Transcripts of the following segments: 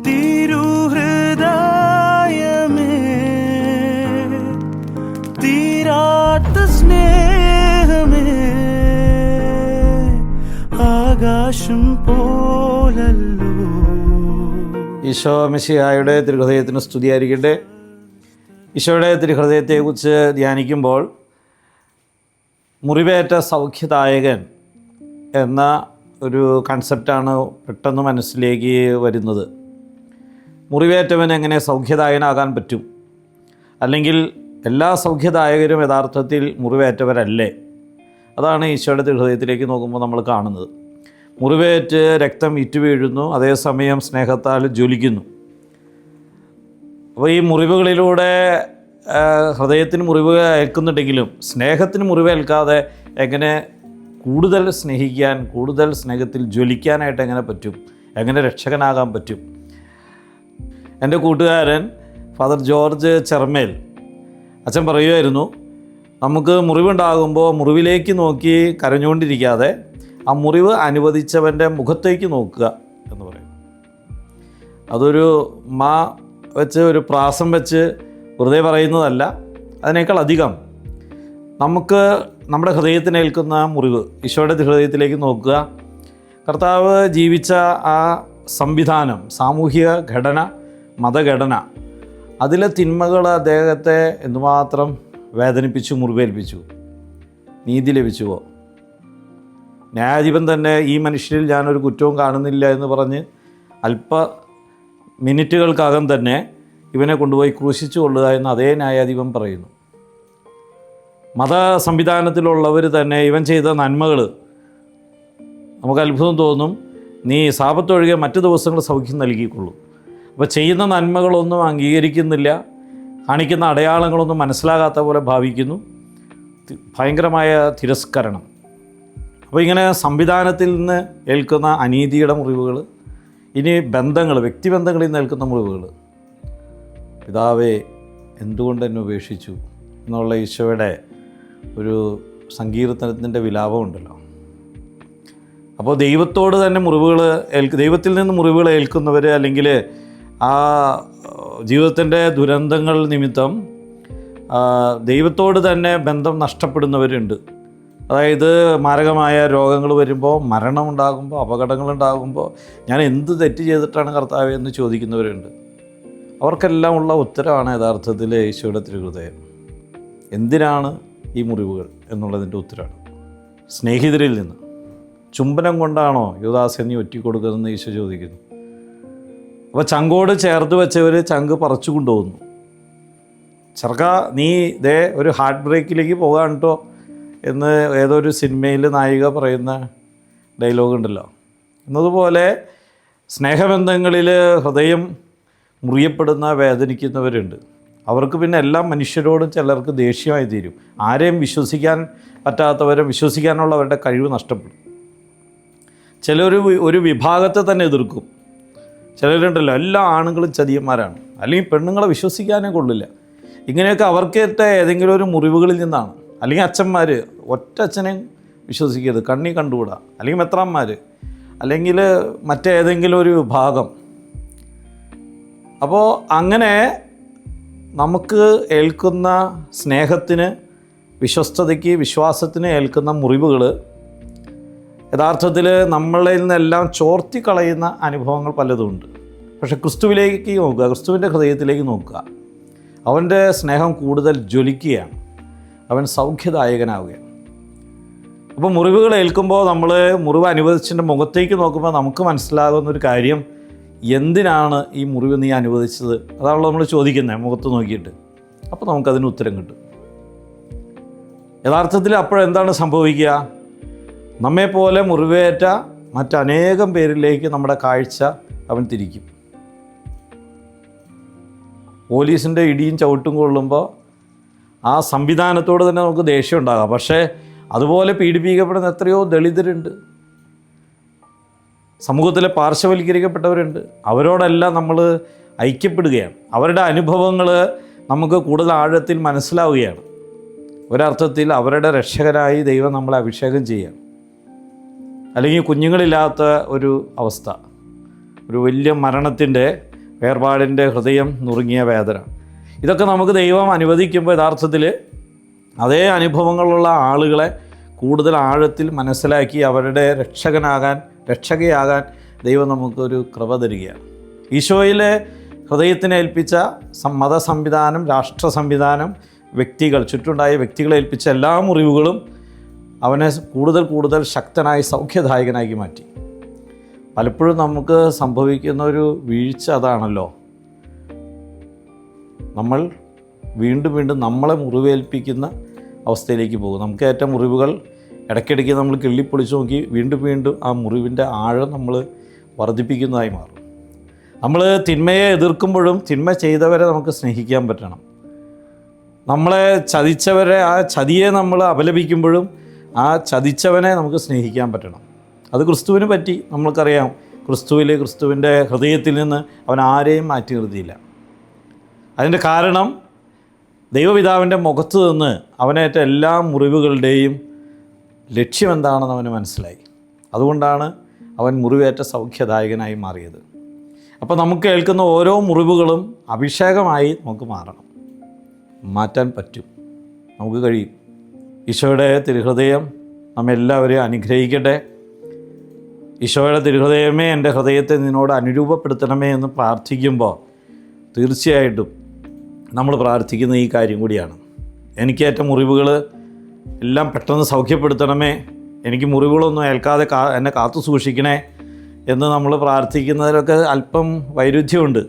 തിരുഹൃദയമേ, തീരാത്ത സ്നേഹമേ, ആകാശം പോലല്ലോ. ഈശോ മിശിഹായുടെ തിരുഹൃദയത്തിന് സ്തുതിയായിരിക്കട്ടെ. ഈശോയുടെ തിരുഹൃദയത്തെക്കുറിച്ച് ധ്യാനിക്കുമ്പോൾ മുറിവേറ്റ സൗഖ്യദായകൻ എന്ന ഒരു കൺസെപ്റ്റാണ് പെട്ടെന്ന് മനസ്സിലേക്ക് വരുന്നത്. മുറിവേറ്റവൻ എങ്ങനെ സൗഖ്യദായകനാകാൻ പറ്റും? അല്ലെങ്കിൽ എല്ലാ സൗഖ്യദായകരും യഥാർത്ഥത്തിൽ മുറിവേറ്റവരല്ലേ? അതാണ് ഈശോയുടെ തിരുഹൃദയത്തിലേക്ക് നോക്കുമ്പോൾ നമ്മൾ കാണുന്നത്. മുറിവേറ്റ് രക്തം ഇറ്റുവീഴുന്നു, അതേസമയം സ്നേഹത്താൽ ജ്വലിക്കുന്നു. അപ്പോൾ ഈ മുറിവുകളിലൂടെ ഹൃദയത്തിന് മുറിവ് ഏൽക്കുന്നുണ്ടെങ്കിലും സ്നേഹത്തിന് മുറിവേൽക്കാതെ എങ്ങനെ കൂടുതൽ സ്നേഹിക്കാൻ, കൂടുതൽ സ്നേഹത്തിൽ ജ്വലിക്കാനായിട്ട് എങ്ങനെ പറ്റും? എങ്ങനെ രക്ഷകനാകാൻ പറ്റും? എൻ്റെ കൂട്ടുകാരൻ ഫാദർ ജോർജ് ചെർമേൽ അച്ഛൻ പറയുമായിരുന്നു, നമുക്ക് മുറിവുണ്ടാകുമ്പോൾ മുറിവിലേക്ക് നോക്കി കരഞ്ഞുകൊണ്ടിരിക്കാതെ ആ മുറിവ് അനുവദിച്ചവൻ്റെ മുഖത്തേക്ക് നോക്കുക എന്ന് പറയും. അതൊരു വെച്ച് ഒരു പ്രാസം വെച്ച് വെറുതെ പറയുന്നതല്ല. അതിനേക്കാൾ അധികം നമുക്ക് നമ്മുടെ ഹൃദയത്തിനേൽക്കുന്ന മുറിവ് ഈശോയുടെ ഹൃദയത്തിലേക്ക് നോക്കുക. കർത്താവ് ജീവിച്ച ആ സംവിധാനം, സാമൂഹിക ഘടന, മതഘടന, അതിലെ തിന്മകൾ അദ്ദേഹത്തെ എന്തുമാത്രം വേദനിപ്പിച്ചു, മുറിവേൽപ്പിച്ചു. നീതി ലഭിച്ചുവോ? ന്യായാധിപൻ തന്നെ ഈ മനുഷ്യരിൽ ഞാനൊരു കുറ്റവും കാണുന്നില്ല എന്ന് പറഞ്ഞ് അല്പ മിനിറ്റുകൾക്കകം തന്നെ ഇവനെ കൊണ്ടുപോയി ക്രൂശിച്ചു കൊള്ളുക എന്ന് അതേ ന്യായാധിപൻ പറയുന്നു. മത സംവിധാനത്തിലുള്ളവർ തന്നെ ഇവൻ ചെയ്ത നന്മകൾ നമുക്ക് അത്ഭുതം തോന്നും. നീ സാപത്തൊഴികെ മറ്റു ദിവസങ്ങൾ സൗഖ്യം നൽകിക്കൊള്ളൂ. അപ്പോൾ ചെയ്യുന്ന നന്മകളൊന്നും അംഗീകരിക്കുന്നില്ല, കാണിക്കുന്ന അടയാളങ്ങളൊന്നും മനസ്സിലാകാത്ത പോലെ ഭാവിക്കുന്നു. ഭയങ്കരമായ തിരസ്കരണം. അപ്പോൾ ഇങ്ങനെ സംവിധാനത്തിൽ നിന്ന് ഏൽക്കുന്ന അനീതിയുടെ മുറിവുകൾ, ഇനി ബന്ധങ്ങൾ, വ്യക്തിബന്ധങ്ങളിൽ നിന്ന് ഏൽക്കുന്ന മുറിവുകൾ. പിതാവേ എന്തുകൊണ്ട് എന്നെ ഉപേക്ഷിച്ചു എന്നുള്ള ഈശോയുടെ ഒരു സങ്കീർത്തനത്തിൻ്റെ വിലാപമുണ്ടല്ലോ. അപ്പോൾ ദൈവത്തോട് തന്നെ ദൈവത്തിൽ നിന്ന് മുറിവുകൾ ഏൽക്കുന്നവർ, അല്ലെങ്കിൽ ആ ജീവിതത്തിൻ്റെ ദുരന്തങ്ങൾ നിമിത്തം ദൈവത്തോട് തന്നെ ബന്ധം നഷ്ടപ്പെടുന്നവരുണ്ട്. അതായത് മാരകമായ രോഗങ്ങൾ വരുമ്പോൾ, മരണമുണ്ടാകുമ്പോൾ, അപകടങ്ങളുണ്ടാകുമ്പോൾ ഞാൻ എന്ത് തെറ്റ് ചെയ്തിട്ടാണ് കർത്താവേ എന്ന് ചോദിക്കുന്നവരുണ്ട്. അവർക്കെല്ലാം ഉള്ള ഉത്തരമാണ് യഥാർത്ഥത്തിൽ ഈശോയുടെ തിരുഹൃദയം. എന്തിനാണ് ഈ മുറിവുകൾ എന്നുള്ളതിൻ്റെ ഉത്തരമാണ്. സ്നേഹിതരിൽ നിന്ന് ചുംബനം കൊണ്ടാണോ യുദാസെ നീ ഒറ്റിക്കൊടുക്കുന്നതെന്ന് ഈശോ ചോദിക്കുന്നു. അപ്പോൾ ചങ്കോട് ചേർത്ത് വെച്ചവർ ചങ്ക് പറിച്ചു കൊണ്ടുപോകുന്നു. ചെറുക്ക നീ ഇതേ ഒരു ഹാർട്ട് ബ്രേക്കിലേക്ക് പോകാൻ കേട്ടോ എന്ന് ഏതൊരു സിനിമയിൽ നായിക പറയുന്ന ഡയലോഗ് ഉണ്ടല്ലോ. എന്നതുപോലെ സ്നേഹബന്ധങ്ങളിൽ ഹൃദയം മുറിയപ്പെടുന്ന, വേദനിക്കുന്നവരുണ്ട്. അവർക്ക് പിന്നെ എല്ലാ മനുഷ്യരോടും ചിലർക്ക് ദേഷ്യമായി തീരും. ആരെയും വിശ്വസിക്കാൻ പറ്റാത്തവരെ വിശ്വസിക്കാനുള്ളവരുടെ കഴിവ് നഷ്ടപ്പെടും. ചിലർ ഒരു വിഭാഗത്തെ തന്നെ എതിർക്കും. ചിലരുണ്ടല്ലോ എല്ലാ ആണുങ്ങളും ചതിയന്മാരാണ്, അല്ലെങ്കിൽ പെണ്ണുങ്ങളെ വിശ്വസിക്കാനേ കൊള്ളില്ല. ഇങ്ങനെയൊക്കെ അവർക്കേറ്റ ഏതെങ്കിലും ഒരു മുറിവുകളിൽ നിന്നാണ്. അല്ലെങ്കിൽ അച്ഛന്മാർ ഒറ്റ അച്ഛനെയും വിശ്വസിക്കരുത്, കണ്ണി കണ്ടുകൂടാ. അല്ലെങ്കിൽ മെത്രാന്മാർ, അല്ലെങ്കിൽ മറ്റേതെങ്കിലും ഒരു വിഭാഗം. അപ്പോൾ അങ്ങനെ നമുക്ക് ഏൽക്കുന്ന സ്നേഹത്തിന്, വിശ്വസ്തതയ്ക്ക്, വിശ്വാസത്തിന് ഏൽക്കുന്ന മുറിവുകൾ യഥാർത്ഥത്തിൽ നമ്മളിൽ നിന്നെല്ലാം ചോർത്തിക്കളയുന്ന അനുഭവങ്ങൾ പലതുമുണ്ട്. പക്ഷേ ക്രിസ്തുവിലേക്ക് നോക്കുക, ക്രിസ്തുവിൻ്റെ ഹൃദയത്തിലേക്ക് നോക്കുക. അവൻ്റെ സ്നേഹം കൂടുതൽ ജ്വലിക്കുകയാണ്, അവൻ സൗഖ്യദായകനാവുകയാണ്. അപ്പോൾ മുറിവുകൾ ഏൽക്കുമ്പോൾ നമ്മൾ മുറിവ് അനുവദിച്ചതിൻ്റെ മുഖത്തേക്ക് നോക്കുമ്പോൾ നമുക്ക് മനസ്സിലാകുന്നൊരു കാര്യം, എന്തിനാണ് ഈ മുറിവ് നീ അനുവദിച്ചത്? അതാണല്ലോ നമ്മൾ ചോദിക്കുന്നത് മുഖത്ത് നോക്കിയിട്ട്. അപ്പോൾ നമുക്കതിന് ഉത്തരം കിട്ടും. യഥാർത്ഥത്തിൽ അപ്പോഴെന്താണ് സംഭവിക്കുക? നമ്മെപ്പോലെ മുറിവേറ്റ മറ്റനേകം പേരിലേക്ക് നമ്മുടെ കാഴ്ച അവൻ തിരിക്കും. പോലീസിൻ്റെ ഇടിയും ചവിട്ടും കൊള്ളുമ്പോൾ ആ സംവിധാനത്തോട് തന്നെ നമുക്ക് ദേഷ്യം ഉണ്ടാകാം. പക്ഷേ അതുപോലെ പീഡിപ്പിക്കപ്പെടുന്ന എത്രയോ ദളിതരുണ്ട്, സമൂഹത്തിലെ പാർശ്വവൽക്കരിക്കപ്പെട്ടവരുണ്ട്. അവരോടെല്ലാം നമ്മൾ ഐക്യപ്പെടുകയാണ്. അവരുടെ അനുഭവങ്ങൾ നമുക്ക് കൂടുതൽ ആഴത്തിൽ മനസ്സിലാവുകയാണ്. ഒരർത്ഥത്തിൽ അവരുടെ രക്ഷകരായി ദൈവം നമ്മളെ അഭിഷേകം ചെയ്യുകയാണ്. അല്ലെങ്കിൽ കുഞ്ഞുങ്ങളില്ലാത്ത ഒരു അവസ്ഥ, ഒരു വലിയ മരണത്തിൻ്റെ വേർപാടിൻ്റെ ഹൃദയം നുറുങ്ങിയ വേദന. ഇതൊക്കെ നമുക്ക് ദൈവം അനുവദിക്കുമ്പോൾ യഥാർത്ഥത്തിൽ അതേ അനുഭവങ്ങളുള്ള ആളുകളെ കൂടുതൽ ആഴത്തിൽ മനസ്സിലാക്കി അവരുടെ രക്ഷകയാകാൻ ദൈവം നമുക്കൊരു കൃപ തരികയാണ്. ഈശോയിലെ ഹൃദയത്തിനെ ഏൽപ്പിച്ച മത സംവിധാനം, രാഷ്ട്ര സംവിധാനം, വ്യക്തികൾ, ചുറ്റുണ്ടായ വ്യക്തികളെ ഏൽപ്പിച്ച എല്ലാ മുറിവുകളും അവനെ കൂടുതൽ ശക്തനായി സൗഖ്യദായകനാക്കി മാറ്റി. പലപ്പോഴും നമുക്ക് സംഭവിക്കുന്ന ഒരു വീഴ്ച അതാണല്ലോ, നമ്മൾ വീണ്ടും നമ്മളെ മുറിവേൽപ്പിക്കുന്ന അവസ്ഥയിലേക്ക് പോകും. നമുക്ക് ഏറ്റ മുറിവുകൾ ഇടയ്ക്കിടയ്ക്ക് നമ്മൾ കിള്ളിപ്പൊളിച്ച് നോക്കി വീണ്ടും ആ മുറിവിൻ്റെ ആഴം നമ്മൾ വർദ്ധിപ്പിക്കുന്നതായി മാറും. നമ്മൾ തിന്മയെ എതിർക്കുമ്പോഴും തിന്മ ചെയ്തവരെ നമുക്ക് സ്നേഹിക്കാൻ പറ്റണം. നമ്മളെ ചതിച്ചവരെ, ആ ചതിയെ നമ്മൾ അപലപിക്കുമ്പോഴും ആ ചതിച്ചവനെ നമുക്ക് സ്നേഹിക്കാൻ പറ്റണം. അത് ക്രിസ്തുവിന് പറ്റി. നമ്മൾക്കറിയാം, ക്രിസ്തുവിൻ്റെ ഹൃദയത്തിൽ നിന്ന് അവൻ ആരെയും മാറ്റി നിർത്തിയില്ല. അതിൻ്റെ കാരണം ദൈവപിതാവിൻ്റെ മുഖത്ത് നിന്ന് അവനേറ്റ എല്ലാ മുറിവുകളുടെയും ലക്ഷ്യം എന്താണെന്ന് അവന് മനസ്സിലായി. അതുകൊണ്ടാണ് അവൻ മുറിവേറ്റ സൗഖ്യദായകനായി മാറിയത്. അപ്പോൾ നമുക്ക് ഏൽക്കുന്ന ഓരോ മുറിവുകളും അഭിഷേകമായി നമുക്ക് മാറ്റാൻ പറ്റും, നമുക്ക് കഴിയും. ഈശോയുടെ തിരുഹൃദയം നമ്മെല്ലാവരെയും അനുഗ്രഹിക്കട്ടെ. ഈശോയുടെ തിരുഹൃദയമേ, എൻ്റെ ഹൃദയത്തെ നിന്നോട് അനുരൂപപ്പെടുത്തണമേ എന്ന് പ്രാർത്ഥിക്കുമ്പോൾ തീർച്ചയായിട്ടും നമ്മൾ പ്രാർത്ഥിക്കുന്ന ഈ കാര്യം കൂടിയാണ്. എനിക്കേറ്റ മുറിവുകൾ എല്ലാം പെട്ടെന്ന് സൗഖ്യപ്പെടുത്തണമേ, എനിക്ക് മുറിവുകളൊന്നും ഏൽക്കാതെ എന്നെ കാത്തു സൂക്ഷിക്കണേ എന്ന് നമ്മൾ പ്രാർത്ഥിക്കുന്നതിലൊക്കെ അല്പം വൈരുദ്ധ്യമുണ്ട്.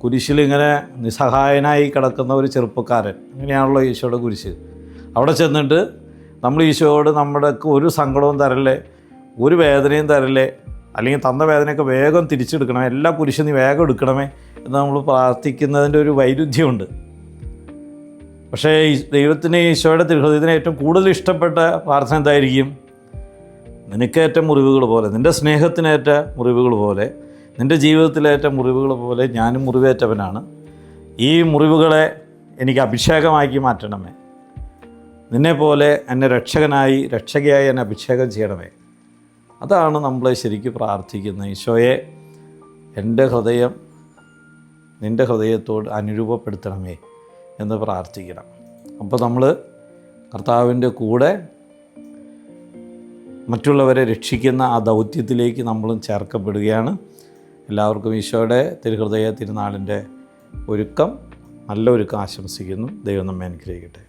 കുരിശിലിങ്ങനെ നിസ്സഹായനായി കിടക്കുന്ന ഒരു ചെറുപ്പക്കാരൻ, അങ്ങനെയാണല്ലോ ഈശോയുടെ കുരിശ്. അവിടെ ചെന്നിട്ട് നമ്മൾ ഈശോയോട് നമ്മുടെ ഒരു സങ്കടവും തരല്ലേ, ഒരു വേദനയും തരല്ലേ, അല്ലെങ്കിൽ തന്ന വേദനയൊക്കെ വേഗം തിരിച്ചെടുക്കണമേ, എല്ലാ കുരിശും നീ വേഗം എടുക്കണമേ എന്ന് നമ്മൾ പ്രാർത്ഥിക്കുന്നതിൻ്റെ ഒരു വൈരുദ്ധ്യമുണ്ട്. പക്ഷേ ദൈവത്തിന്, ഈശോയുടെ തിരുഹൃദയത്തിന് ഏറ്റവും കൂടുതൽ ഇഷ്ടപ്പെട്ട പ്രാർത്ഥന എന്തായിരിക്കും? നിനക്കേറ്റ മുറിവുകൾ പോലെ, നിൻ്റെ സ്നേഹത്തിനേറ്റ മുറിവുകൾ പോലെ, നിൻ്റെ ജീവിതത്തിലേറ്റ മുറിവുകൾ പോലെ ഞാനും മുറിവേറ്റവനാണ്. ഈ മുറിവുകളെ എനിക്ക് അഭിഷേകമാക്കി മാറ്റണമേ. നിന്നെപ്പോലെ എന്നെ രക്ഷകയായി എന്നെ അഭിഷേകം ചെയ്യണമേ. അതാണ് നമ്മൾ ശരിക്കും പ്രാർത്ഥിക്കുന്നത്. ഈശോയെ, എൻ്റെ ഹൃദയം നിൻ്റെ ഹൃദയത്തോട് അനുരൂപപ്പെടുത്തണമേ എന്ന് പ്രാർത്ഥിക്കണം. അപ്പോൾ നമ്മൾ കർത്താവിൻ്റെ കൂടെ മറ്റുള്ളവരെ രക്ഷിക്കുന്ന ആ ദൗത്യത്തിലേക്ക് നമ്മളും ചേർക്കപ്പെടുകയാണ്. എല്ലാവർക്കും ഈശോയുടെ തിരുഹൃദയ തിരുനാളിൻ്റെ നല്ല ഒരുക്കം ആശംസിക്കുന്നു. ദൈവം നമ്മെ അനുഗ്രഹിക്കട്ടെ.